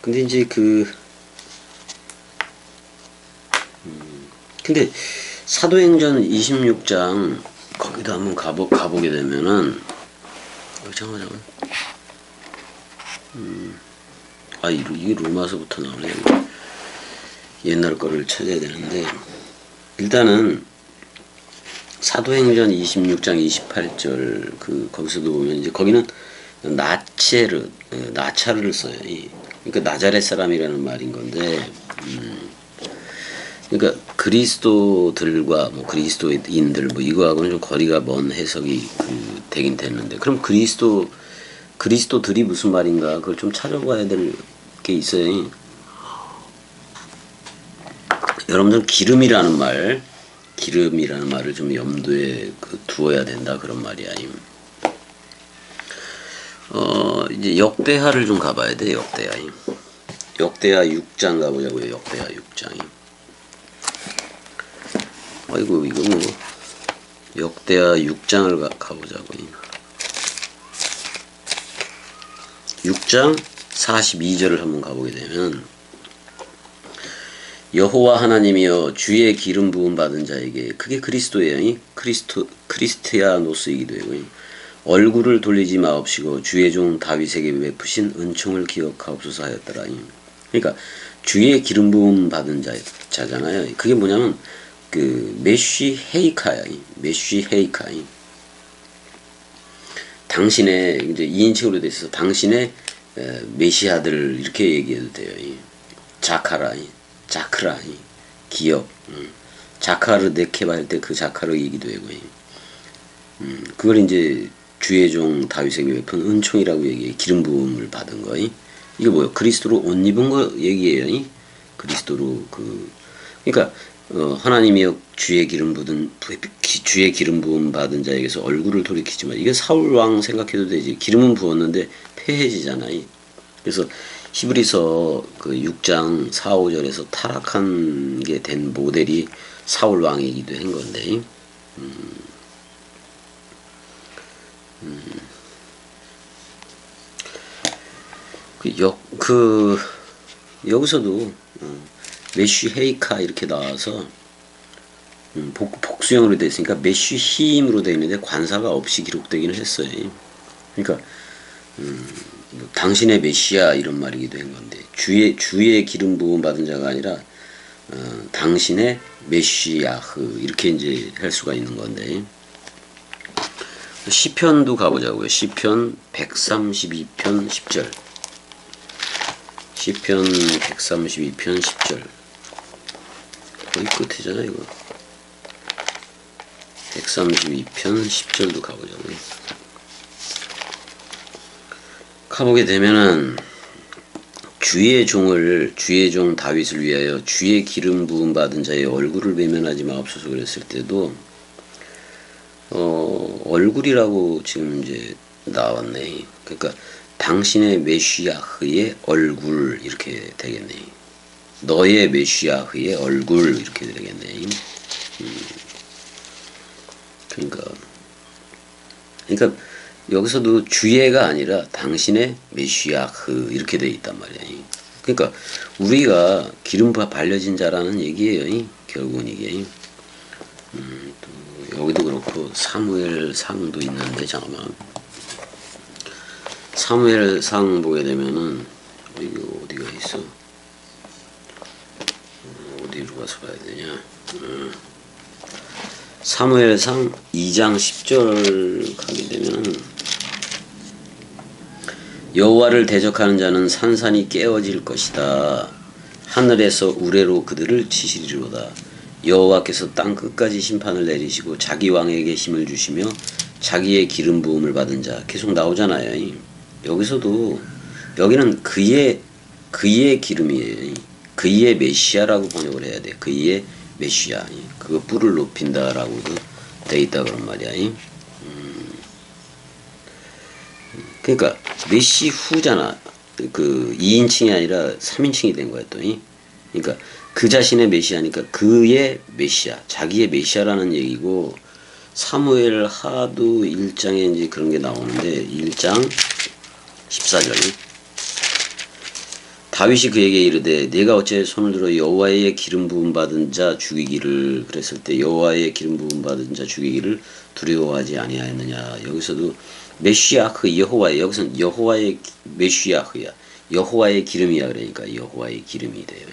근데 이제 근데 사도행전 26장 거기도 한번 가보게 되면은 잠깐만 이게 로마서부터 나오네. 옛날 거를 찾아야 되는데 일단은 사도행전 26장 28절 거기서도 보면 이제 거기는 나차르를 써요. 그러니까 나자렛 사람이라는 말인 건데 그러니까 그리스도들과 그리스도인들 이거하고는 좀 거리가 먼 해석이 되긴 됐는데 그럼 그리스도들이 무슨 말인가 그걸 좀 찾아봐야 될 게 있어요. 여러분들 기름이라는 말을 좀 염두에 두어야 된다 그런 말이야. 이제 역대하를 좀 가봐야 돼. 역대하 6장 가보자고요. 역대하 6장. 아이고 이거 역대하 6장을 가보자고요. 6장 42절을 한번 가보게 되면 여호와 하나님이여 주의 기름 부음 받은 자에게 그게 그리스도예요. 크리스티아노스이기도 하고 얼굴을 돌리지 마옵시고 주의 종 다윗에게 베푸신 은총을 기억하옵소서 하였더라. 그러니까 주의 기름 부음 받은 자잖아요. 그게 뭐냐면 메쉬 헤이카야. 당신의 이제 2인칭으로 돼 있어서 당신의 메시아들 이렇게 얘기해도 돼요. 자크라, 기억, 자카르 네케바 할 때 그 자카르 얘기도 하고, 그걸 이제 주의 종 다윗에게 베푼 은총이라고 얘기해. 기름 부음을 받은 거. 이게 뭐예요? 그리스도로 옷 입은 거 얘기해요. 그리스도로 그러니까 하나님이여 주의 기름 부음 받은 자에게서 얼굴을 돌이키지 마. 이게 사울 왕 생각해도 되지. 기름은 부었는데 폐해지잖아요. 그래서 히브리서 6장 4, 5절에서 타락한 게 된 모델이 사울 왕이기도 한 건데. 여기서도 메쉬헤이카 이렇게 나와서 복수형으로 되어 있으니까 메쉬힘으로 되어 있는데 관사가 없이 기록되기는 했어요. 그러니까 뭐 당신의 메시아 이런 말이기도 한 건데 주의 기름 부음 받은 자가 아니라 당신의 메시아흐 이렇게 이제 할 수가 있는 건데 시편도 가보자고요. 시편 132편 10절. 시편 132편 10절. 거의 끝이잖아 이거. 132편 10절도 가보자고요. 가보게 되면은 주의 종 다윗을 위하여 주의 기름 부음 받은 자의 얼굴을 외면하지 마옵소서 그랬을 때도 얼굴이라고 지금 이제 나왔네. 그러니까 당신의 메시아흐의 얼굴 이렇게 되겠네. 너의 메시아흐의 얼굴 이렇게 되겠네. 그러니까 여기서도 주의가 아니라 당신의 메시아흐 이렇게 돼 있단 말이야. 그러니까 우리가 기름 발려진 자라는 얘기예요. 결국은 이게. 또 여기도 그렇고 사무엘상도 있는데 잠깐만. 사무엘상 보게 되면은 이거 어디가 있어? 어디로 가서 봐야 되냐? 사무엘상 2장 10절 가게 되면은 여호와를 대적하는 자는 산산이 깨어질 것이다. 하늘에서 우레로 그들을 치시리로다. 여호와께서 땅 끝까지 심판을 내리시고 자기 왕에게 힘을 주시며 자기의 기름 부음을 받은 자 계속 나오잖아요. 여기서도 여기는 그의 기름이에요. 그의 메시아라고 번역을 해야 돼. 그의 메시아. 그거 뿔을 높인다라고도 돼 있다 그런 말이야. 그러니까 메시후잖아. 그 2인칭이 아니라 3인칭이 된 거야 또. 그러니까 그 자신의 메시아니까 그의 메시아, 자기의 메시아라는 얘기고 사무엘 하도 1장에 이제 그런 게 나오는데 1장 14절. 다윗이 그에게 이르되 내가 어째 손을 들어 여호와의 기름 부음 받은 자 죽이기를 그랬을 때 여호와의 기름 부음 받은 자 죽이기를 두려워하지 아니하였느냐. 여기서도 메시아흐 여호와의 여기서는 여호와의 메시아흐야. 여호와의 기름이야. 그러니까 여호와의 기름이 돼요.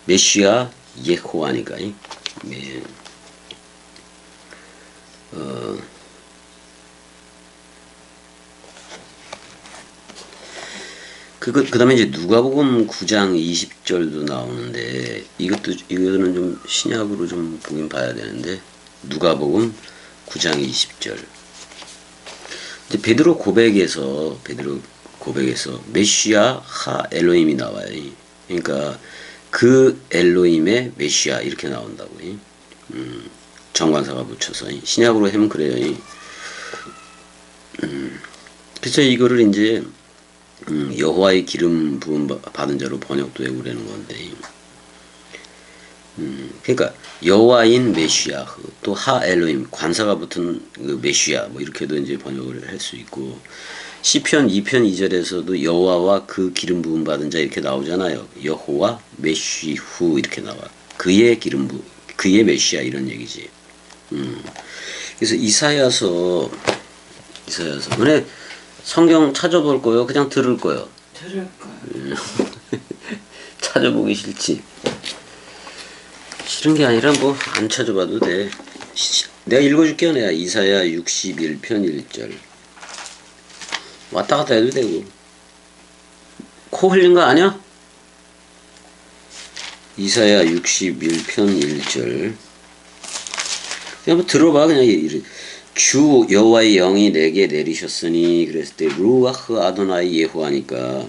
메시아 예호와니까. 그 다음에 이제 누가복음 9장 20절도 나오는데 이거는 좀 신약으로 좀 보긴 봐야 되는데 누가복음 9장 20절. 이제 베드로 고백에서 메시아 하 엘로힘이 나와요. 그러니까 그 엘로힘의 메시아 이렇게 나온다고. 정관사가 붙여서 신약으로 하면 그래요. 그래서 이거를 이제 여호와의 기름 부음 받은 자로 번역도 되고 그러는 건데, 그러니까 여호와인 메시아 또 하 엘로힘 관사가 붙은 그 메시아 뭐 이렇게도 이제 번역을 할 수 있고 시편 2편 2절에서도 여호와와 그 기름 부음 받은 자 이렇게 나오잖아요. 여호와 메시후 이렇게 나와. 그의 그의 메시아 이런 얘기지. 그래서 이사야서 은혜 성경 찾아볼 거요? 그냥 들을 거요? 들을 거요. 찾아보기 싫지. 싫은 게 아니라 뭐 안 찾아봐도 돼. 내가 읽어줄게요. 내가 이사야 61편 1절. 왔다 갔다 해도 되고. 코 흘린 거 아니야? 이사야 61편 1절. 그냥 뭐 들어봐. 그냥 주 여호와의 영이 내게 내리셨으니 그랬을 때 루아흐 아도나이 예호하니까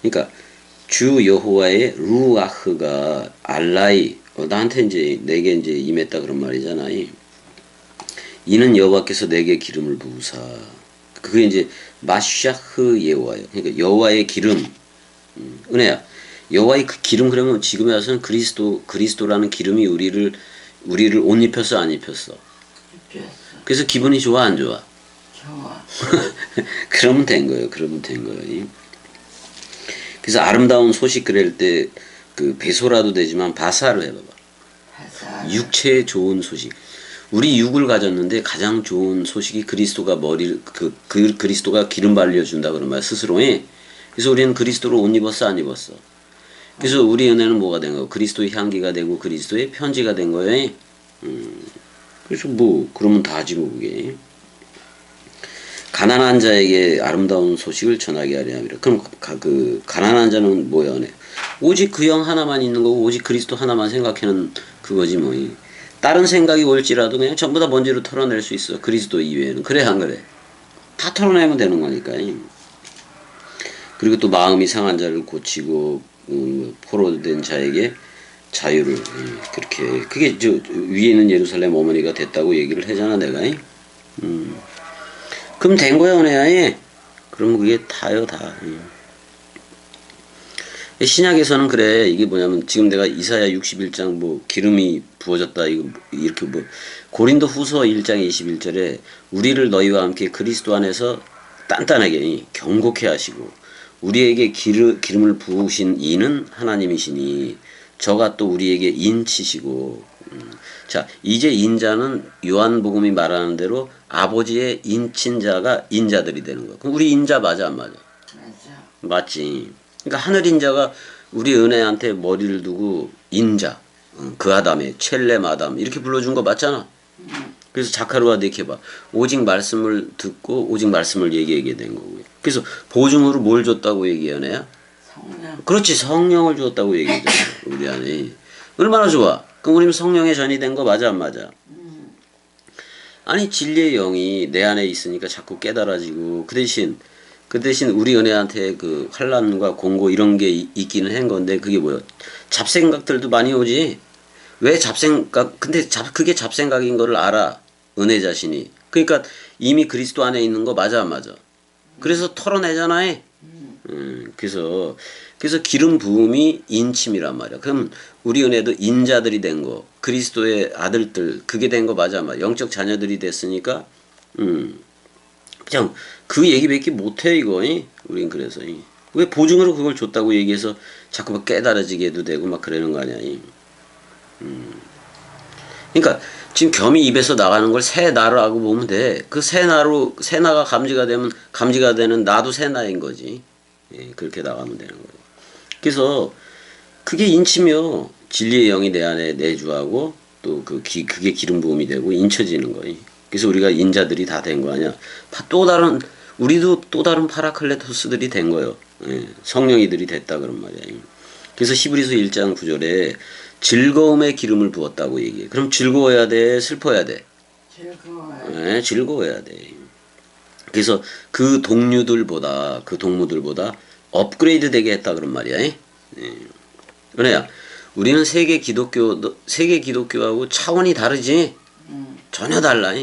그러니까 주 여호와의 루아흐가 알라이 나한테 이제 내게 이제 임했다 그런 말이잖아. 이는 여호와께서 내게 기름을 부으사 그게 이제 마샤흐 예호와요. 그러니까 여호와의 기름. 은혜야. 여호와의 그 기름 그러면 지금에 와서는 그리스도라는 기름이 우리를 옷 입혔어 안 입혔어? 입혔어. 그래서 기분이 좋아 안 좋아? 좋아. 그러면 된 거예요. 그래서 아름다운 소식 그럴 때 그 배소라도 되지만 바사를 해봐봐. 하사. 육체에 좋은 소식. 우리 육을 가졌는데 가장 좋은 소식이 그리스도가 그리스도가 기름 발려준다 그런 말 스스로에. 그래서 우리는 그리스도로 옷 입었어 안 입었어? 그래서 우리 은혜는 뭐가 된 거야? 그리스도의 향기가 되고 그리스도의 편지가 된 거예요. 그래서 뭐 그러면 다지 뭐 그게. 가난한 자에게 아름다운 소식을 전하게 하려 함이라. 그럼 그 가난한 자는 뭐야? 오직 그 영 하나만 있는 거고 오직 그리스도 하나만 생각하는 그거지 뭐. 다른 생각이 올지라도 그냥 전부 다 먼지로 털어낼 수 있어. 그리스도 이외에는. 그래 안 그래? 다 털어내면 되는 거니까. 그리고 또 마음이 상한 자를 고치고 포로된 자에게 자유를 그렇게 그게 저 위에 있는 예루살렘 어머니가 됐다고 얘기를 하잖아 내가. 그럼 된 거야 은혜야. 그러면 그게 다요 다. 신약에서는 그래. 이게 뭐냐면 지금 내가 이사야 61장 뭐 기름이 부어졌다 이거 이렇게 뭐 고린도 후서 1장 21절에 우리를 너희와 함께 그리스도 안에서 단단하게 경고케 하시고 우리에게 기름을 부으신 이는 하나님이시니 저가 또 우리에게 인치시고. 자 이제 인자는 요한복음이 말하는 대로 아버지의 인친 자가 인자들이 되는 거야. 그럼 우리 인자 맞아 안 맞아? 맞아. 맞지. 그러니까 하늘 인자가 우리 은혜한테 머리를 두고 인자, 그 아담의 첼렘 아담 이렇게 불러준 거 맞잖아. 그래서 자카르와 네케바 오직 말씀을 듣고 오직 말씀을 얘기하게 된 거고요. 그래서 보증으로 뭘 줬다고 얘기하네요? 성령. 그렇지 성령을 줬다고 얘기하잖아 우리 안에. 얼마나 좋아. 그럼 우리는 성령의 전이 된 거 맞아 안 맞아? 아니 진리의 영이 내 안에 있으니까 자꾸 깨달아지고 그 대신 우리 은혜한테 그 환난과 공고 이런 게 있기는 한 건데 그게 뭐야? 잡생각들도 많이 오지. 왜 잡생각? 근데 그게 잡생각인 거를 알아. 은혜 자신이. 그러니까 이미 그리스도 안에 있는 거 맞아 안 맞아? 그래서 털어내잖아. 그래서 기름 부음이 인침이란 말이야. 그럼 우리 은혜도 인자들이 된 거, 그리스도의 아들들 그게 된 거 맞아 안 맞아? 영적 자녀들이 됐으니까 그냥 그 얘기밖에 못해 이거. 우린 그래서 왜 보증으로 그걸 줬다고 얘기해서 자꾸 막 깨달아지게 해도 되고 막 그러는 거 아니야. 그러니까 지금 겸이 입에서 나가는 걸 새나라고 보면 돼. 그 새나가 감지가 되면 감지가 되는 나도 새나인 거지. 그렇게 나가면 되는 거예요. 그래서 그게 인치며 진리의 영이 내 안에 내주하고 또 그게 기름 부음이 되고 인쳐지는 거예요. 그래서 우리가 인자들이 다 된 거 아니야. 우리도 또 다른 파라클레토스들이 된 거예요. 성령이들이 됐다 그런 말이야. 그래서 히브리서 1장 9절에 즐거움의 기름을 부었다고 얘기해. 그럼 즐거워야 돼, 슬퍼야 돼? 즐거워요. 즐거워야 돼. 그래서 그 동무들보다 업그레이드 되게 했다 그런 말이야. 은혜야, 우리는 세계 기독교하고 차원이 다르지? 전혀 달라.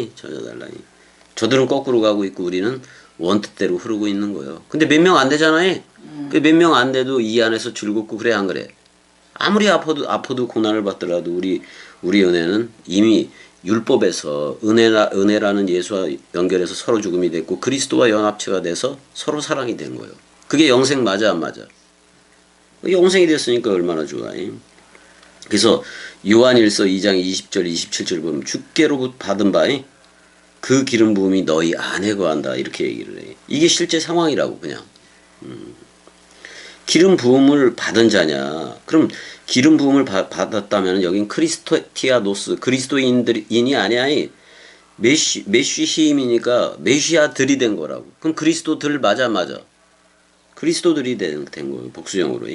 저들은 거꾸로 가고 있고 우리는 원뜻대로 흐르고 있는 거예요. 근데 몇 명 안 되잖아요. 그 몇 명 안 돼도 이 안에서 즐겁고 그래 안 그래? 아무리 아파도 고난을 받더라도 우리 은혜는 이미 율법에서 은혜라는 예수와 연결해서 서로 죽음이 됐고 그리스도와 연합체가 돼서 서로 사랑이 된 거예요. 그게 영생 맞아 안 맞아? 영생이 됐으니까 얼마나 좋아. 그래서 요한일서 2장 20절 27절 보면 주께로부터 받은 바에 그 기름 부음이 너희 안에 거한다 이렇게 얘기를 해. 이게 실제 상황이라고 그냥. 기름 부음을 받은 자냐? 그럼 기름 부음을 받았다면 여긴 크리스토티아노스 그리스도인이 아니야. 메시힘이니까 메시아들이 된 거라고. 그럼 그리스도들 맞아. 그리스도들이 된 거예요. 복수형으로.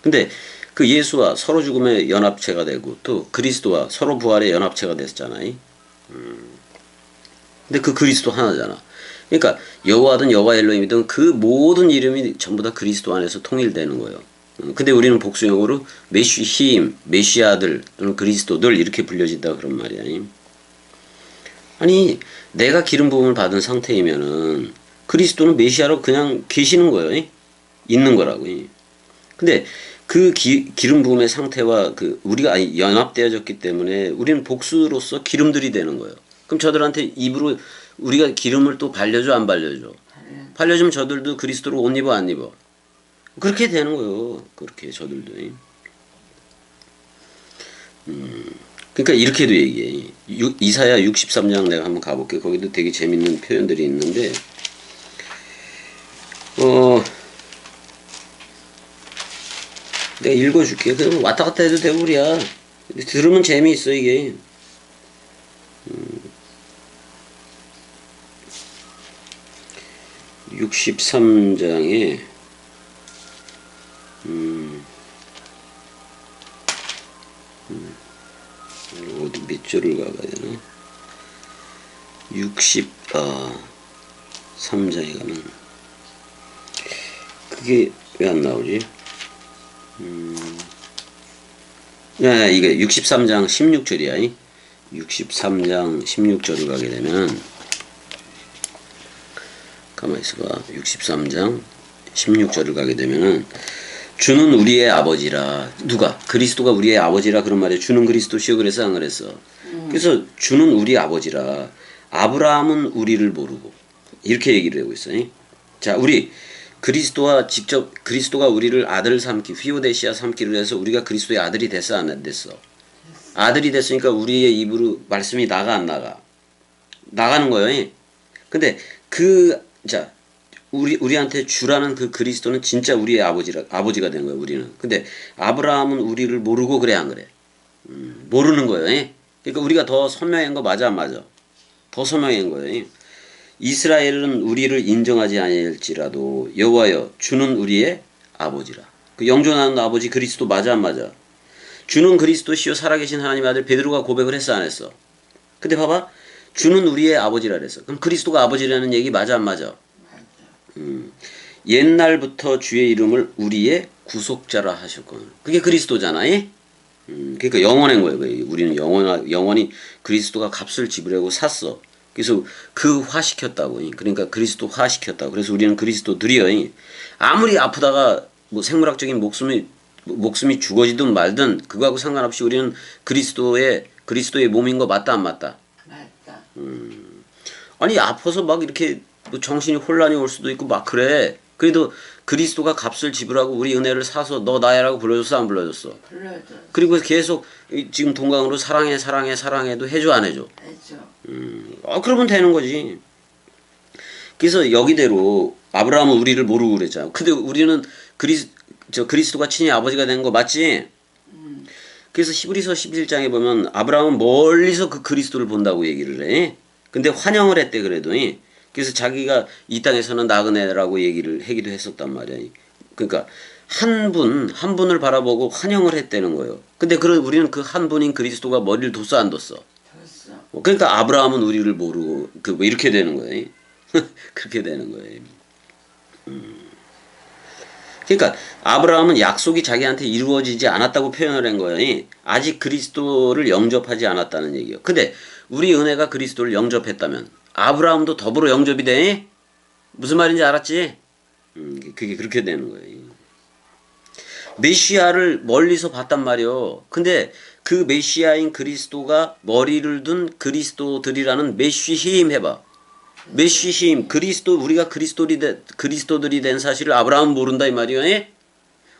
근데 그 예수와 서로 죽음의 연합체가 되고 또 그리스도와 서로 부활의 연합체가 됐잖아요. 근데 그 그리스도 하나잖아. 그러니까 여호와든 여호와 엘로힘이든 그 모든 이름이 전부 다 그리스도 안에서 통일되는 거예요. 근데 우리는 복수형으로 메시힘, 메시아들 또는 그리스도들 이렇게 불려진다 그런 말이야. 아니 내가 기름 부음을 받은 상태이면은 그리스도는 메시아로 그냥 계시는 거예요. 있는 거라고. 근데 그 기름 부음의 상태와 우리가 연합되어졌기 때문에 우리는 복수로서 기름들이 되는 거예요. 그럼 저들한테 입으로 우리가 기름을 또 발려줘 안 발려줘? 발려주면 저들도 그리스도로 옷 입어 안 입어? 그렇게 되는 거예요. 그렇게 저들도. 그러니까 이렇게도 얘기해. 이사야 63장 내가 한번 가볼게. 거기도 되게 재밌는 표현들이 있는데, 내가 읽어줄게. 그럼 왔다 갔다 해도 되고 그래야. 들으면 재미있어 이게. 63장에 어디 몇 절을 가봐야 되나? 63장에 가면 그게 왜 안 나오지? 이게 63장 16절이야. 63장 16절을 가게 되면 가만히 있어봐. 63장 16절을 가게 되면은 주는 우리의 아버지라. 누가? 그리스도가 우리의 아버지라 그런 말이야. 주는 그리스도시요 그래서 안 그랬어. 그래서 주는 우리 아버지라. 아브라함은 우리를 모르고 이렇게 얘기를 하고 있어요. 자, 우리 그리스도와 직접 그리스도가 우리를 아들 삼기, 휘오데시아 삼기를 해서 우리가 그리스도의 아들이 됐어 안 됐어? 아들이 됐으니까 우리의 입으로 말씀이 나가 안 나가? 나가는 거예요. 근데 자, 우리한테 주라는 그 그리스도는 진짜 우리의 아버지가 된 거예요, 우리는. 근데 아브라함은 우리를 모르고 그래, 안 그래? 모르는 거예요. 그러니까 우리가 더 선명한 거 맞아, 안 맞아? 더 선명한 거예요. 이스라엘은 우리를 인정하지 아니할지라도 여호와여 주는 우리의 아버지라. 그 영존하는 아버지 그리스도 맞아, 안 맞아? 주는 그리스도시요 살아계신 하나님의 아들 베드로가 고백을 했어, 안 했어? 근데 봐봐. 주는 우리의 아버지라 그랬어. 그럼 그리스도가 아버지라는 얘기 맞아, 안 맞아? 옛날부터 주의 이름을 우리의 구속자라 하셨거든. 그게 그리스도잖아. 그러니까 영원한 거예요. 우리는 영원히 그리스도가 값을 지불하고 샀어. 그래서 그화시켰다고. 그러니까 그리스도 화시켰다고. 그래서 우리는 그리스도들이요. 아무리 아프다가 뭐 생물학적인 목숨이 죽어지든 말든 그거하고 상관없이 우리는 그리스도의 몸인 거 맞다, 안 맞다? 맞다. 아니 아파서 막 이렇게 뭐 정신이 혼란이 올 수도 있고 막 그래. 그래도 그리스도가 값을 지불하고 우리 은혜를 사서 너 나야라고 불러줬어, 안 불러줬어? 불러줘. 그리고 계속 지금 동강으로 사랑해도 해줘, 안 해줘? 해줘. 그러면 되는 거지. 그래서 여기대로 아브라함은 우리를 모르고 그랬잖아. 근데 우리는 그리스도가 친히 아버지가 된 거 맞지? 그래서 히브리서 11장에 보면 아브라함은 멀리서 그 그리스도를 본다고 얘기를 해. 근데 환영을 했대 그래도. 그래서 자기가 이 땅에서는 나그네라고 얘기를 하기도 했었단 말이야. 그러니까 한 분을 바라보고 환영을 했다는 거예요. 근데 우리는 그 한 분인 그리스도가 머리를 뒀어, 안 뒀어? 줬어. 그러니까 아브라함은 우리를 모르고 뭐 이렇게 되는 거예요. 그렇게 되는 거예요. 그러니까 아브라함은 약속이 자기한테 이루어지지 않았다고 표현을 한 거예요. 아직 그리스도를 영접하지 않았다는 얘기예요. 근데 우리 은혜가 그리스도를 영접했다면 아브라함도 더불어 영접이 돼? 무슨 말인지 알았지? 그게 그렇게 되는 거예요. 메시아를 멀리서 봤단 말이요. 근데 그 메시아인 그리스도가 머리를 둔 그리스도들이라는 메시힘 해봐. 메시힘 우리가 그리스도들이 된 사실을 아브라함은 모른다 이 말이요.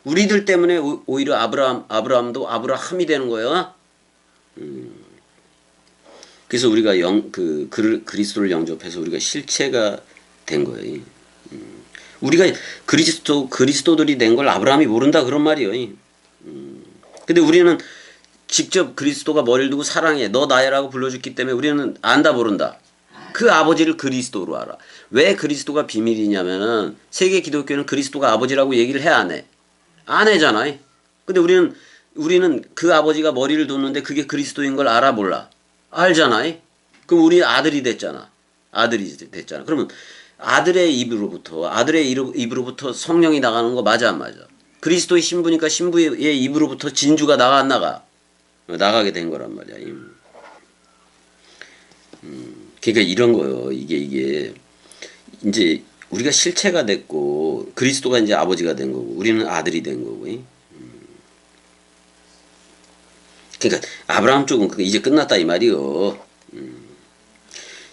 우리들 때문에 오히려 아브라함도 아브라함이 되는 거예요. 그래서 우리가 그리스도를 영접해서 우리가 실체가 된 거예요. 우리가 그리스도들이 된 걸 아브라함이 모른다 그런 말이에요. 근데 우리는 직접 그리스도가 머리를 두고 사랑해 너 나야라고 불러줬기 때문에 우리는 안다 모른다. 그 아버지를 그리스도로 알아. 왜 그리스도가 비밀이냐면은 세계 기독교는 그리스도가 아버지라고 얘기를 해, 안 해? 안 해잖아. 근데 우리는 그 아버지가 머리를 뒀는데 그게 그리스도인 걸 알아, 몰라? 알잖아. 그럼 우리 아들이 됐잖아. 그러면 아들의 입으로부터 성령이 나가는 거 맞아, 안 맞아? 그리스도의 신부니까 신부의 입으로부터 진주가 나가, 안 나가? 나가게 된 거란 말이야. 그러니까 이런 거요. 이게 이제 우리가 실체가 됐고 그리스도가 이제 아버지가 된 거고 우리는 아들이 된 거고. 그러니까 아브라함 쪽은 이제 끝났다 이 말이요.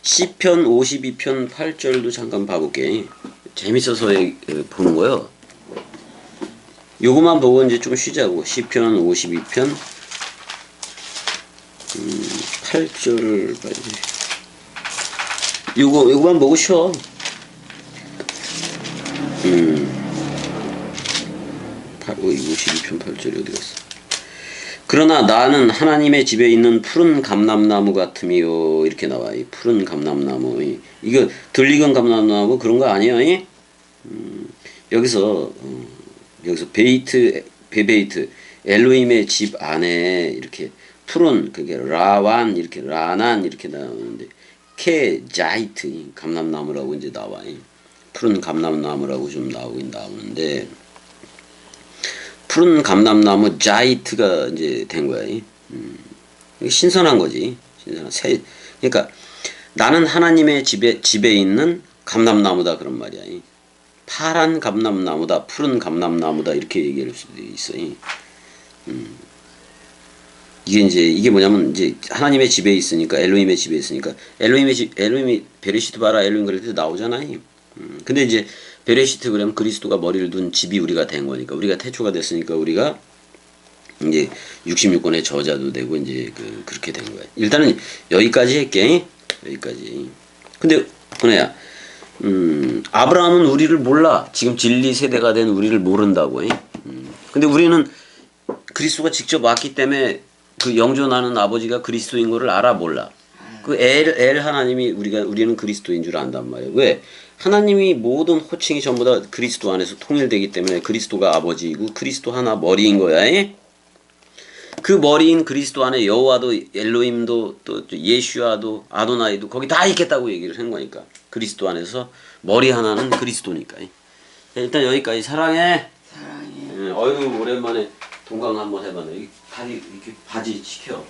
시편 52편 8절도 잠깐 봐볼게. 재밌어서 보는 거요. 요거만 보고 이제 좀 쉬자고. 시편 52편 8절을 봐야지. 요거만 보고 쉬어. 52편 8절이 어디 갔어? 그러나 나는 하나님의 집에 있는 푸른 감람나무 같으며 이렇게 나와. 이 푸른 감람나무. 이거 들리건 감람나무 그런 거 아니야? 여기서 베베이트 엘로힘의 집 안에 이렇게 푸른 그게 라완 이렇게 라난 이렇게 나오는데 케자이트 감람나무라고 이제 나와. 푸른 감람나무라고 좀 나오는데 푸른 감람나무 자이트가 이제 된 거야. 신선한 거지. 그러니까 나는 하나님의 집에 있는 감람나무다 그런 말이야. 파란 감람나무다, 푸른 감람나무다 이렇게 얘기할 수도 있어. 이게 뭐냐면 이제 하나님의 집에 있으니까 엘로힘의 집에 있으니까 엘로힘이 베레시트 바라 엘로힘 그럴 때 나오잖아요. 근데 이제 베레시트 그러면 그리스도가 머리를 둔 집이 우리가 된 거니까 우리가 태초가 됐으니까 우리가 이제 66권의 저자도 되고 이제 그렇게 된 거야. 일단은 여기까지 할게. 여기까지. 근데 은혜야, 아브라함은 우리를 몰라. 지금 진리 세대가 된 우리를 모른다고. 근데 우리는 그리스도가 직접 왔기 때문에 그 영존하는 아버지가 그리스도인 거를 알아 몰라. 그 엘 하나님이 우리는 그리스도인 줄 안단 말이야. 왜? 하나님이 모든 호칭이 전부 다 그리스도 안에서 통일되기 때문에 그리스도가 아버지이고 그리스도 하나 머리인 거야. 그 머리인 그리스도 안에 여호와도 엘로힘도 또 예슈아도 아도나이도 거기 다 있겠다고 얘기를 한 거니까. 그리스도 안에서 머리 하나는 그리스도니까. 일단 여기까지. 사랑해. 사랑해. 어휴 오랜만에 동강 한번 해봤네. 다리 이렇게 바지 시켜.